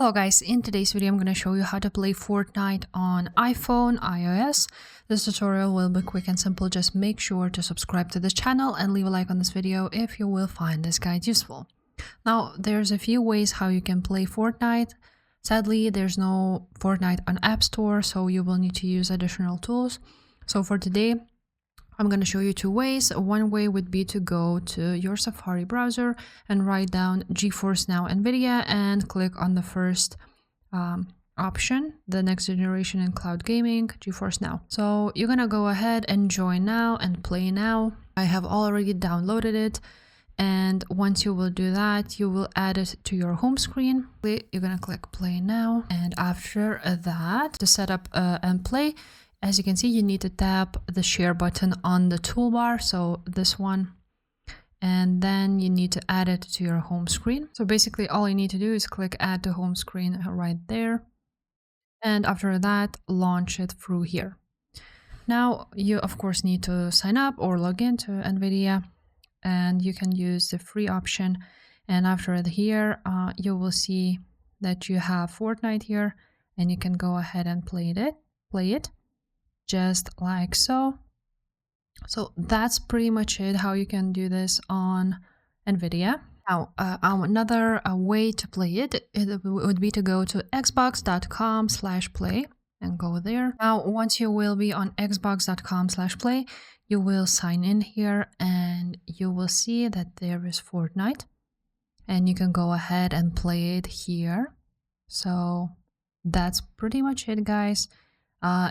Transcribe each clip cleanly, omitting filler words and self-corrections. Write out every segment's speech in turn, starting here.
Hello guys, in today's video I'm going to show you how to play Fortnite on iPhone, iOS. This tutorial will be quick and simple. Just make sure to subscribe to this channel and leave a like on this video if you will find this guide useful. Now, there's a few ways how you can play Fortnite. Sadly, there's no Fortnite on App Store, so you will need to use additional tools. So for today, I'm going to show you two ways. One way would be to go to your Safari browser and write down GeForce Now NVIDIA and click on the first option, the next generation in cloud gaming, GeForce Now. So you're going to go ahead and join now and play now. I have already downloaded it. And once you will do that, you will add it to your home screen. You're going to click play now. And after that, to set up and play, as you can see, you need to tap the share button on the toolbar, so this one, and then you need to add it to your home screen. So basically all you need to do is click add to home screen right there, and after that launch it through here. Now you of course need to sign up or log in to NVIDIA, and you can use the free option, and after here you will see that you have Fortnite here, and you can go ahead and play it just like so. So that's pretty much it, how you can do this on NVIDIA. Now, another way to play it would be to go to xbox.com/play and go there. Now, once you will be on xbox.com/play, you will sign in here and you will see that there is Fortnite, and you can go ahead and play it here. So that's pretty much it, guys.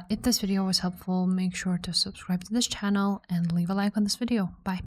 If this video was helpful, make sure to subscribe to this channel and leave a like on this video. Bye.